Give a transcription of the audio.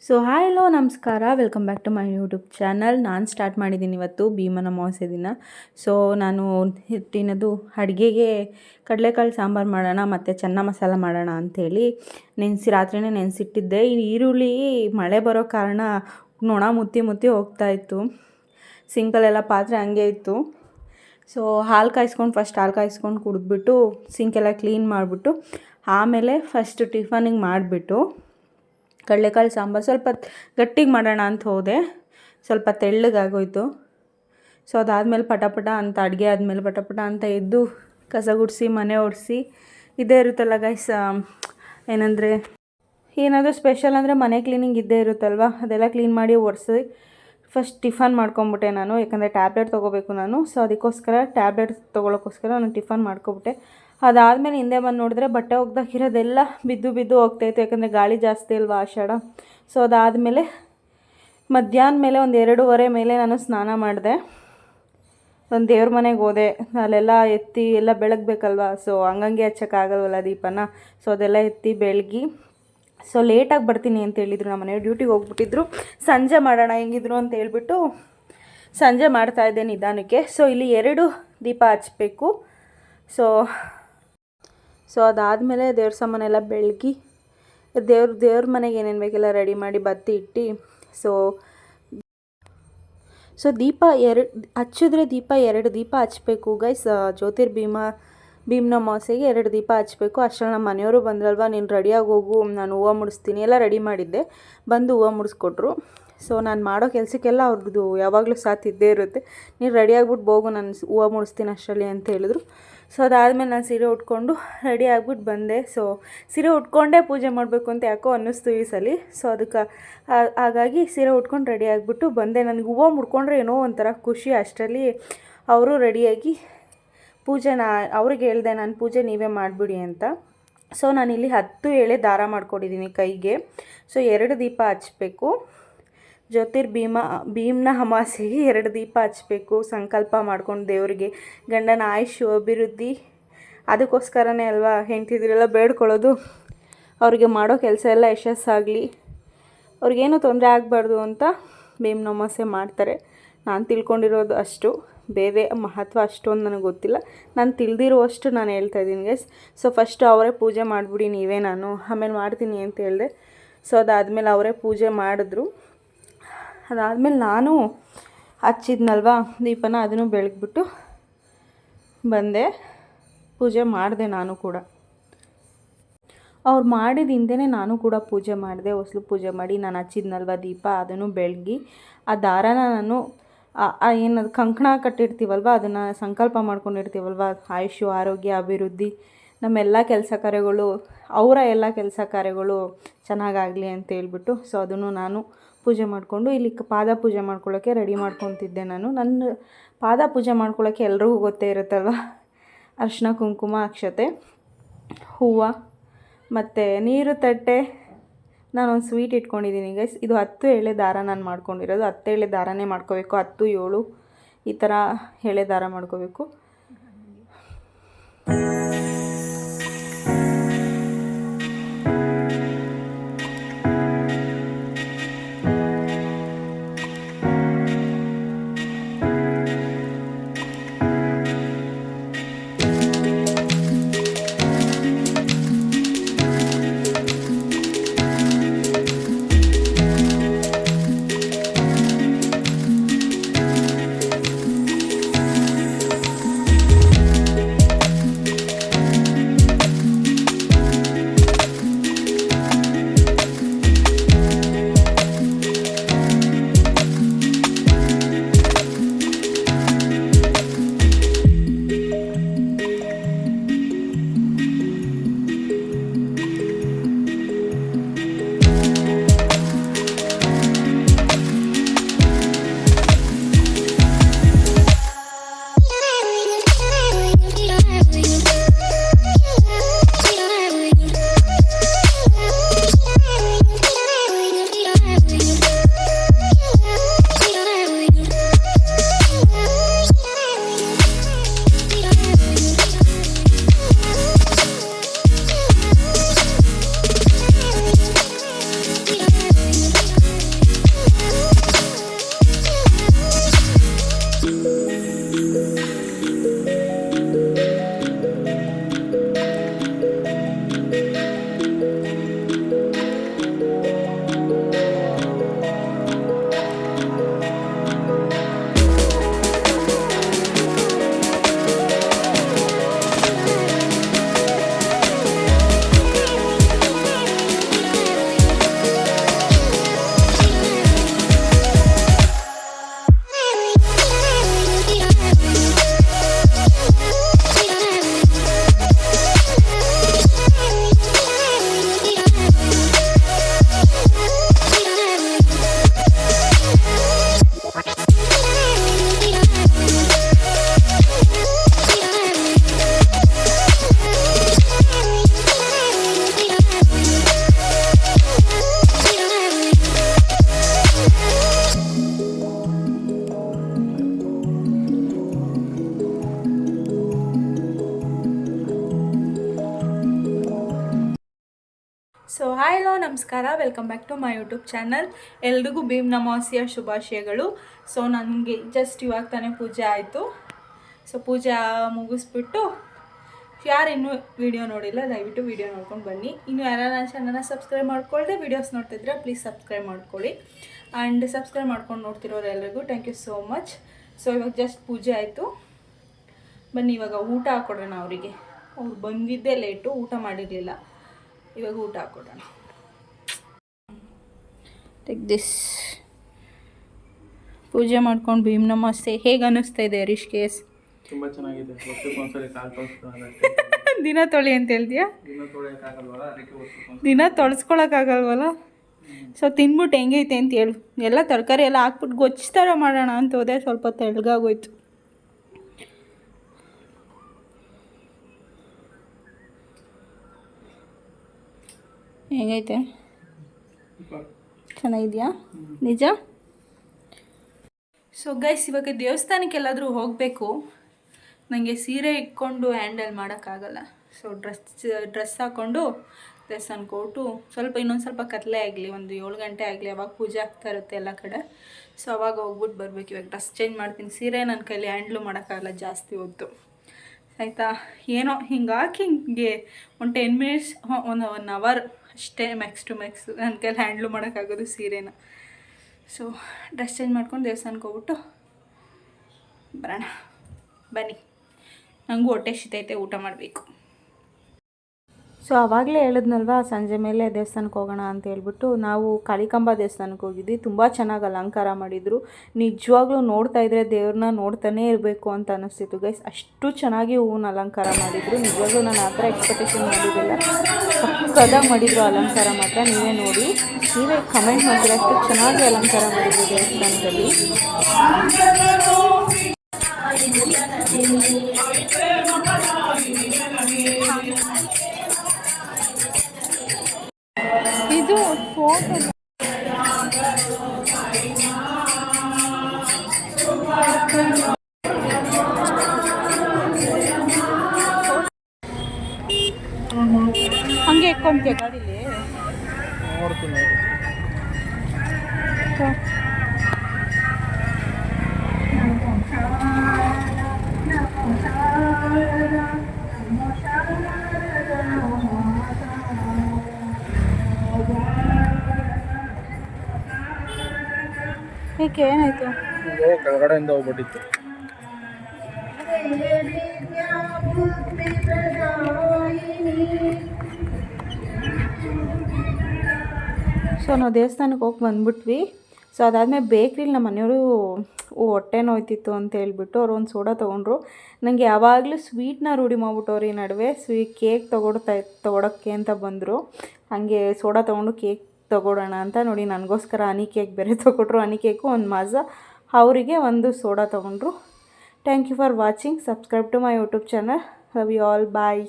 So hi hello ನಮಸ್ಕಾರ, welcome back to my YouTube channel. ನಾನು start ಮಾಡಿದ್ದೀನಿ ಇವತ್ತು ಭೀಮನ ಅಮಾವಾಸ್ಯೆ ದಿನ. ಸೊ ನಾನು ಹಿಟ್ಟಿನದು ಅಡುಗೆಗೆ ಕಡಲೆಕಾಳು ಸಾಂಬಾರು ಮಾಡೋಣ ಮತ್ತು ಚೆನ್ನ ಮಸಾಲ ಮಾಡೋಣ ಅಂಥೇಳಿ ರಾತ್ರಿನೇ ನೆನೆಸಿಟ್ಟಿದ್ದೆ. ಈ ಈರುಳ್ಳಿ ಮಳೆ ಬರೋ ಕಾರಣ ನೊಣ ಮುತ್ತಿ ಮುತ್ತಿ ಹೋಗ್ತಾಯಿತ್ತು. ಸಿಂಕಲ್ಲೆಲ್ಲ ಪಾತ್ರೆ ಹಂಗೆ ಇತ್ತು. ಸೊ ಫಸ್ಟ್ ಹಾಲು ಕಾಯಿಸ್ಕೊಂಡು ಕುಡಿದ್ಬಿಟ್ಟು ಸಿಂಕೆಲ್ಲ ಕ್ಲೀನ್ ಮಾಡಿಬಿಟ್ಟು ಆಮೇಲೆ ಫಸ್ಟ್ ಟಿಫನಿಗೆ ಮಾಡಿಬಿಟ್ಟು ಕಡಲೆಕಾಳು ಸಾಂಬಾರು ಸ್ವಲ್ಪ ಗಟ್ಟಿಗೆ ಮಾಡೋಣ ಅಂತ ಹೋದೆ. ಸ್ವಲ್ಪ ತೆಳ್ಳಗಾಗೋಯ್ತು. ಸೊ ಅದಾದಮೇಲೆ ಪಟ ಅಂತ ಅಡುಗೆ ಆದಮೇಲೆ ಪಟ ಅಂತ ಎದ್ದು ಕಸ ಗುಡಿಸಿ ಮನೆ ಒರೆಸಿ ಇದ್ದೇ ಇರುತ್ತಲ್ಲ ಗೈಸ್. ಏನಂದರೆ ಏನಾದರೂ ಸ್ಪೆಷಲ್ ಅಂದರೆ ಮನೆ ಕ್ಲೀನಿಂಗ್ ಇದ್ದೇ ಇರುತ್ತಲ್ವ, ಅದೆಲ್ಲ ಕ್ಲೀನ್ ಮಾಡಿ ಒರೆಸಿ ಫಸ್ಟ್ ಟಿಫನ್ ಮಾಡ್ಕೊಂಬಿಟ್ಟೆ ನಾನು. ಯಾಕಂದರೆ ಟ್ಯಾಬ್ಲೆಟ್ ತೊಗೋಬೇಕು ನಾನು. ಸೊ ಅದಕ್ಕೋಸ್ಕರ ಟ್ಯಾಬ್ಲೆಟ್ ತೊಗೊಳೋಕ್ಕೋಸ್ಕರ ನಾನು ಟಿಫನ್ ಮಾಡ್ಕೊಬಿಟ್ಟೆ. ಅದಾದಮೇಲೆ ಹಿಂದೆ ಬಂದು ನೋಡಿದ್ರೆ ಬಟ್ಟೆ ಒಗ್ದಾಕಿರೋದೆಲ್ಲ ಬಿದ್ದು ಹೋಗ್ತಾಯಿತ್ತು. ಯಾಕಂದರೆ ಗಾಳಿ ಜಾಸ್ತಿ ಅಲ್ವಾ ಆಷಾಢ. ಸೊ ಅದಾದಮೇಲೆ ಮಧ್ಯಾಹ್ನ ಮೇಲೆ ಒಂದು 2:30 ಮೇಲೆ ನಾನು ಸ್ನಾನ ಮಾಡಿದೆ. ಒಂದು ದೇವ್ರ ಮನೆಗೆ ಹೋದೆ. ಅಲ್ಲೆಲ್ಲ ಎತ್ತಿ ಎಲ್ಲ ಬೆಳಗಬೇಕಲ್ವ. ಸೊ ಹಂಗಂಗೆ ಹಚ್ಚೋಕ್ಕಾಗಲ್ವಲ್ಲ ದೀಪನ. ಸೊ ಅದೆಲ್ಲ ಎತ್ತಿ ಬೆಳಗಿ ಸೊ ಲೇಟಾಗಿ ಬರ್ತೀನಿ ಅಂತ ಹೇಳಿದರು. ನಮ್ಮ ಮನೆಯವ್ರು ಡ್ಯೂಟಿಗೆ ಹೋಗ್ಬಿಟ್ಟಿದ್ರು. ಸಂಜೆ ಮಾಡೋಣ ಹೆಂಗಿದ್ರು ಅಂತ ಹೇಳ್ಬಿಟ್ಟು ಸಂಜೆ ಮಾಡ್ತಾಯಿದ್ದೆ ನಿಧಾನಕ್ಕೆ. ಸೊ ಇಲ್ಲಿ 2 ದೀಪ ಹಚ್ಚಬೇಕು. ಸೊ ಅದಾದಮೇಲೆ ದೇವ್ರ ಸಾಮಾನೆಲ್ಲ ಬೆಳಗಿ ದೇವ್ರ ಮನೆಗೆ ಏನೇನು ಬೇಕೆಲ್ಲ ರೆಡಿ ಮಾಡಿ ಬತ್ತಿ ಇಟ್ಟು ಸೊ ದೀಪ ಹಚ್ಚಿದ್ರೆ ದೀಪ 2 ದೀಪ ಹಚ್ಚಬೇಕು ಗೈಸ್. ಭೀಮನ ಅಮಾವಾಸ್ಯೆಗೆ 2 ದೀಪ ಹಚ್ಚಬೇಕು. ಅಷ್ಟರಲ್ಲಿ ನಮ್ಮ ಮನೆಯವರು ಬಂದ್ರಲ್ವ, ನೀನು ರೆಡಿಯಾಗಿ ಹೋಗು, ನಾನು ಹೂವು ಮುಡಿಸ್ತೀನಿ. ಎಲ್ಲ ರೆಡಿ ಮಾಡಿದ್ದೆ. ಬಂದು ಹೂವು ಮುಡಿಸ್ಕೊಟ್ರು. ಸೊ ನಾನು ಮಾಡೋ ಕೆಲಸಕ್ಕೆಲ್ಲ ಅವ್ರದ್ದು ಯಾವಾಗಲೂ ಸಾಥ್ ಇದ್ದೇ ಇರುತ್ತೆ. ನೀನು ರೆಡಿಯಾಗ್ಬಿಟ್ಟು ಹೋಗು, ನಾನು ಹೂವು ಮುಡಿಸ್ತೀನಿ ಅಷ್ಟರಲ್ಲಿ ಅಂತ ಹೇಳಿದ್ರು. ಸೊ ಅದಾದಮೇಲೆ ನಾನು ಸೀರೆ ಉಟ್ಕೊಂಡು ರೆಡಿ ಆಗ್ಬಿಟ್ಟು ಬಂದೆ. ಸೊ ಸೀರೆ ಉಟ್ಕೊಂಡೇ ಪೂಜೆ ಮಾಡಬೇಕು ಅಂತ ಯಾಕೋ ಅನ್ನಿಸ್ತು ಈ ಸಲ. ಸೊ ಅದಕ್ಕೆ ಹಾಗಾಗಿ ಸೀರೆ ಉಟ್ಕೊಂಡು ರೆಡಿ ಆಗಿಬಿಟ್ಟು ಬಂದೆ. ನನಗೆ ಹೂವು ಮುಡ್ಕೊಂಡ್ರೆ ಏನೋ ಒಂಥರ ಖುಷಿ. ಅಷ್ಟರಲ್ಲಿ ಅವರು ರೆಡಿಯಾಗಿ ಅವ್ರಿಗೆ ಹೇಳಿದೆ, ನಾನು ಪೂಜೆ ನೀವೇ ಮಾಡಿಬಿಡಿ ಅಂತ. ಸೊ ನಾನಿಲ್ಲಿ 10 ಎಳೆ ದಾರ ಮಾಡ್ಕೊಂಡಿದ್ದೀನಿ ಕೈಗೆ. ಸೊ 2 ದೀಪ ಹಚ್ಚಬೇಕು. ಭೀಮನ ಅಮಾವಾಸ್ಯೆಗೆ 2 ದೀಪ ಹಚ್ಚಬೇಕು. ಸಂಕಲ್ಪ ಮಾಡ್ಕೊಂಡು ದೇವರಿಗೆ ಗಂಡನ ಆಯುಷ್ ಅಭಿವೃದ್ಧಿ ಅದಕ್ಕೋಸ್ಕರನೇ ಅಲ್ವಾ ಹೆಂಡ್ತಿದ್ರೆಲ್ಲ ಬೇಡ್ಕೊಳ್ಳೋದು. ಅವ್ರಿಗೆ ಮಾಡೋ ಕೆಲಸ ಎಲ್ಲ ಯಶಸ್ಸಾಗಲಿ, ಅವ್ರಿಗೇನು ತೊಂದರೆ ಆಗಬಾರ್ದು ಅಂತ ಭೀಮನ ಅಮಾವಾಸ್ಯೆ ಮಾಡ್ತಾರೆ. ನಾನು ತಿಳ್ಕೊಂಡಿರೋದು ಅಷ್ಟು, ಬೇರೆ ಮಹತ್ವ ಅಷ್ಟೊಂದು ನನಗೆ ಗೊತ್ತಿಲ್ಲ. ನಾನು ತಿಳಿದಿರುವಷ್ಟು ನಾನು ಹೇಳ್ತಾಯಿದ್ದೀನಿ ಗೈಸ್. ಸೊ ಫಸ್ಟ್ ಅವರೇ ಪೂಜೆ ಮಾಡಿಬಿಡಿ ನೀವೇ, ನಾನು ಆಮೇಲೆ ಮಾಡ್ತೀನಿ ಅಂತ ಹೇಳಿದೆ. ಸೊ ಅದಾದಮೇಲೆ ಅವರೇ ಪೂಜೆ ಮಾಡಿದ್ರು. ಅದಾದಮೇಲೆ ನಾನು ಹಚ್ಚಿದ್ನಲ್ವ ದೀಪನ, ಅದನ್ನು ಬೆಳಗ್ಬಿಟ್ಟು ಬಂದೆ. ಪೂಜೆ ಮಾಡಿದೆ ನಾನು ಕೂಡ. ಅವ್ರು ಮಾಡಿದ ಹಿಂದೆಯೇ ನಾನು ಕೂಡ ಪೂಜೆ ಮಾಡಿದೆ. ಹೊಸಲು ಪೂಜೆ ಮಾಡಿ ನಾನು ಹಚ್ಚಿದ್ನಲ್ವ ದೀಪ, ಅದನ್ನು ಬೆಳಗಿ ಆ ದಾರಾನ ನಾನು ಏನದು ಕಂಕಣ ಕಟ್ಟಿರ್ತೀವಲ್ವ, ಅದನ್ನು ಸಂಕಲ್ಪ ಮಾಡ್ಕೊಂಡಿರ್ತೀವಲ್ವ, ಆಯುಷು ಆರೋಗ್ಯ ಅಭಿವೃದ್ಧಿ ನಮ್ಮೆಲ್ಲ ಕೆಲಸ ಕಾರ್ಯಗಳು, ಅವರ ಎಲ್ಲ ಕೆಲಸ ಕಾರ್ಯಗಳು ಚೆನ್ನಾಗಾಗಲಿ ಅಂತ ಹೇಳ್ಬಿಟ್ಟು ಸೊ ಅದನ್ನು ನಾನು ಪೂಜೆ ಮಾಡಿಕೊಂಡು ಇಲ್ಲಿ ಪಾದ ಪೂಜೆ ಮಾಡ್ಕೊಳ್ಳೋಕ್ಕೆ ರೆಡಿ ಮಾಡ್ಕೊತಿದ್ದೆ ನಾನು. ನನ್ನ ಪಾದ ಪೂಜೆ ಮಾಡ್ಕೊಳ್ಳೋಕ್ಕೆ ಎಲ್ರಿಗೂ ಗೊತ್ತೇ ಇರುತ್ತಲ್ವ, ಅರಿಶಿನ ಕುಂಕುಮ ಅಕ್ಷತೆ ಹೂವು ಮತ್ತು ನೀರು ತಟ್ಟೆ. ನಾನೊಂದು ಸ್ವೀಟ್ ಇಟ್ಕೊಂಡಿದ್ದೀನಿ ಗೈಸ್. ಇದು 10 ಎಳೆ ದಾರ ನಾನು ಮಾಡ್ಕೊಂಡಿರೋದು. 10 ಎಳೆ ದಾರನೇ ಮಾಡ್ಕೋಬೇಕು. 10, 7 ಈ ಥರ ಎಳೆ ದಾರ ಮಾಡ್ಕೋಬೇಕು. ನಮಸ್ಕಾರ, welcome back to my YouTube channel. ಎಲ್ರಿಗೂ ಭೀಮ್ ಅಮಾವಾಸ್ಯೆಯ ಶುಭಾಶಯಗಳು. ಸೊ ನನಗೆ ಜಸ್ಟ್ ಇವಾಗ ತಾನೇ ಪೂಜೆ ಆಯಿತು. ಸೊ ಪೂಜೆ ಮುಗಿಸ್ಬಿಟ್ಟು ಯಾರು ಇನ್ನೂ ವೀಡಿಯೋ ನೋಡಿಲ್ಲ ದಯವಿಟ್ಟು ವೀಡಿಯೋ ನೋಡ್ಕೊಂಡು ಬನ್ನಿ. ಇನ್ನು ಯಾರು ನನ್ನ ಚಾನಲ್ನ ಸಬ್ಸ್ಕ್ರೈಬ್ ಮಾಡ್ಕೊಳ್ಳದೆ ವೀಡಿಯೋಸ್ ನೋಡ್ತಿದ್ರೆ ಪ್ಲೀಸ್ ಸಬ್ಸ್ಕ್ರೈಬ್ ಮಾಡ್ಕೊಳ್ಳಿ. ಆ್ಯಂಡ್ ಸಬ್ಸ್ಕ್ರೈಬ್ ಮಾಡ್ಕೊಂಡು ನೋಡ್ತಿರೋರು ಎಲ್ಲರಿಗೂ thank you so much. So ಇವಾಗ ಜಸ್ಟ್ ಪೂಜೆ ಆಯಿತು. ಬನ್ನಿ ಇವಾಗ ಊಟ ಹಾಕ್ಕೊಡೋಣ ಅವರಿಗೆ. ಅವ್ರು ಬಂದಿದ್ದೇ ಲೇಟು, ಊಟ ಮಾಡಿರಲಿಲ್ಲ. ಇವಾಗ ಊಟ ಹಾಕ್ಕೊಡೋಣ. Take this. ಪೂಜೆ ಮಾಡ್ಕೊಂಡು ಭೀಮ್ ನಮಸ್ತೆ. ಹೇಗೆ ಅನ್ನಿಸ್ತಾ ಇದೆ ರಿಷಿಕೇಶ್? ತುಂಬ ಚೆನ್ನಾಗಿದೆ. ದಿನ ತೊಳಿ ಅಂತ ಹೇಳ್ತೀಯಾ? ದಿನ ತೊಳ್ಸ್ಕೊಳಕ್ಕಾಗಲ್ವಲ್ಲ. ಸೊ ತಿನ್ಬಿಟ್ಟು ಹೆಂಗೈತೆ ಅಂತ ಹೇಳು. ಎಲ್ಲ ತರಕಾರಿ ಎಲ್ಲ ಹಾಕ್ಬಿಟ್ಟು ಗೊಜ್ಜು ಥರ ಮಾಡೋಣ ಅಂತ ಹೋದೆ, ಸ್ವಲ್ಪ ತೆಳ್ಳಗಾಗೋಯ್ತು. ಹೆಂಗೈತೆ? ಚೆನ್ನಾಗಿದೆಯಾ? ನಿಜ? ಸೊ ಗೈಸ್, ಇವಾಗ ದೇವಸ್ಥಾನಕ್ಕೆಲ್ಲಾದರೂ ಹೋಗಬೇಕು. ನನಗೆ ಸೀರೆ ಇಟ್ಕೊಂಡು ಹ್ಯಾಂಡಲ್ ಮಾಡೋಕ್ಕಾಗಲ್ಲ. ಸೊ ಡ್ರೆಸ್ ಹಾಕ್ಕೊಂಡು ದೇವಸ್ಥಾನಕ್ಕೆ ಹೊರಟು ಇನ್ನೊಂದು ಸ್ವಲ್ಪ ಕತ್ಲೆ ಆಗಲಿ, ಒಂದು 7 ಗಂಟೆ ಆಗಲಿ, ಅವಾಗ ಪೂಜೆ ಆಗ್ತಾ ಇರುತ್ತೆ ಎಲ್ಲ ಕಡೆ. ಸೊ ಅವಾಗ ಹೋಗ್ಬಿಟ್ಟು ಬರಬೇಕು. ಇವಾಗ ಡ್ರೆಸ್ ಚೇಂಜ್ ಮಾಡ್ತೀನಿ. ಸೀರೆ ನನ್ನ ಕೈಲಿ ಹ್ಯಾಂಡ್ಲು ಮಾಡೋಕ್ಕಾಗಲ್ಲ ಜಾಸ್ತಿ ಹೊತ್ತು, ಆಯಿತಾ? ಏನೋ ಹಿಂಗೆ ಒಂದು 10 ಮಿನಿಟ್ಸ್, ಒನ್ ಅವರ್ ಅಷ್ಟೇ ಮ್ಯಾಕ್ಸ್ ಟು ಮ್ಯಾಕ್ಸ್ ನನ್ನ ಕೈಲಿ ಹ್ಯಾಂಡ್ಲು ಮಾಡೋಕ್ಕಾಗೋದು ಸೀರೆನ. ಸೊ ಡ್ರೆಸ್ ಚೇಂಜ್ ಮಾಡ್ಕೊಂಡು ದೇವಸ್ಥಾನಕ್ಕೆ ಹೋಗ್ಬಿಟ್ಟು ಬರೋಣ. ಬನ್ನಿ, ನನಗೂ ಹೊಟ್ಟೆ ಹಸಿತೈತೆ, ಊಟ ಮಾಡಬೇಕು. ಸೊ ಆವಾಗಲೇ ಹೇಳಿದ್ನಲ್ವ ಸಂಜೆ ಮೇಲೆ ದೇವಸ್ಥಾನಕ್ಕೆ ಹೋಗೋಣ ಅಂತ ಹೇಳ್ಬಿಟ್ಟು ನಾವು ಕಾಳಿಕಾಂಬ ದೇವಸ್ಥಾನಕ್ಕೆ ಹೋಗಿದ್ವಿ. ತುಂಬ ಚೆನ್ನಾಗಿ ಅಲಂಕಾರ ಮಾಡಿದರು. ನಿಜವಾಗ್ಲೂ ನೋಡ್ತಾ ಇದ್ದರೆ ದೇವ್ರನ್ನ ನೋಡ್ತಾನೇ ಇರಬೇಕು ಅಂತ ಅನ್ನಿಸ್ತಿತ್ತು ಗೈಸ್. ಅಷ್ಟು ಚೆನ್ನಾಗಿ ಹೂವನ್ನ ಅಲಂಕಾರ ಮಾಡಿದರು. ನಿಜವಾಗ್ಲೂ ನಾನು ಆ ಥರ ಎಕ್ಸ್ಪೆಕ್ಟೇಷನ್ ಮಾಡಿದ್ದಿಲ್ಲ. ಸಕ್ಕದಾಗಿ ಮಾಡಿದರು ಅಲಂಕಾರ ಮಾತ್ರ. ನೀವೇ ನೋಡಿ, ನೀವೇ ಕಮೆಂಟ್ ಮಾಡ್ತೀರ, ಅಷ್ಟು ಚೆನ್ನಾಗಿ ಅಲಂಕಾರ ಮಾಡಿದರು ದೇವಸ್ಥಾನದಲ್ಲಿ. ಇದು ಫೋಟೋ ಹಂಗೆ ಇಟ್ಕೊಂತೀಯ ಗಾಡೀಲಿ? ಏಕೆ, ಏನಾಯ್ತು? ಕೆಳಗಡೆಯಿಂದ ಹೋಗ್ಬಿಟ್ಟಿತ್ತು. ಸೊ ನಾವು ದೇವಸ್ಥಾನಕ್ಕೆ ಹೋಗಿ ಬಂದ್ಬಿಟ್ವಿ. ಸೊ ಅದಾದಮೇಲೆ ಬೇಕ್ರಿಲಿ ನಮ್ಮ ಮನೆಯವರು ಹೊಟ್ಟೆ ನೋಯ್ತಿತ್ತು ಅಂತ ಹೇಳ್ಬಿಟ್ಟು ಅವ್ರು ಒಂದು ಸೋಡಾ ತೊಗೊಂಡ್ರು. ನನಗೆ ಯಾವಾಗಲೂ ಸ್ವೀಟ್ನ ರೂಢಿ ಮಾಡ್ಬಿಟ್ಟವ್ರು. ಈ ನಡುವೆ ಕೇಕ್ ತೊಗೊಳಕ್ಕೆ ಅಂತ ಬಂದರು. ಹಾಗೆ ಸೋಡಾ ತೊಗೊಂಡು ಕೇಕ್ ತೊಗೊಳೋಣ ಅಂತ ನೋಡಿ, ನನಗೋಸ್ಕರ ಹನಿ ಕೇಕ್ ಬೇರೆ ತೊಗೊಟ್ರು. ಹನಿ ಕೇಕು, ಒಂದು ಮಾಜಾ, ಅವರಿಗೆ ಒಂದು ಸೋಡಾ ತೊಗೊಂಡ್ರು. Thank you for watching. Subscribe to my YouTube channel. Love you all. Bye.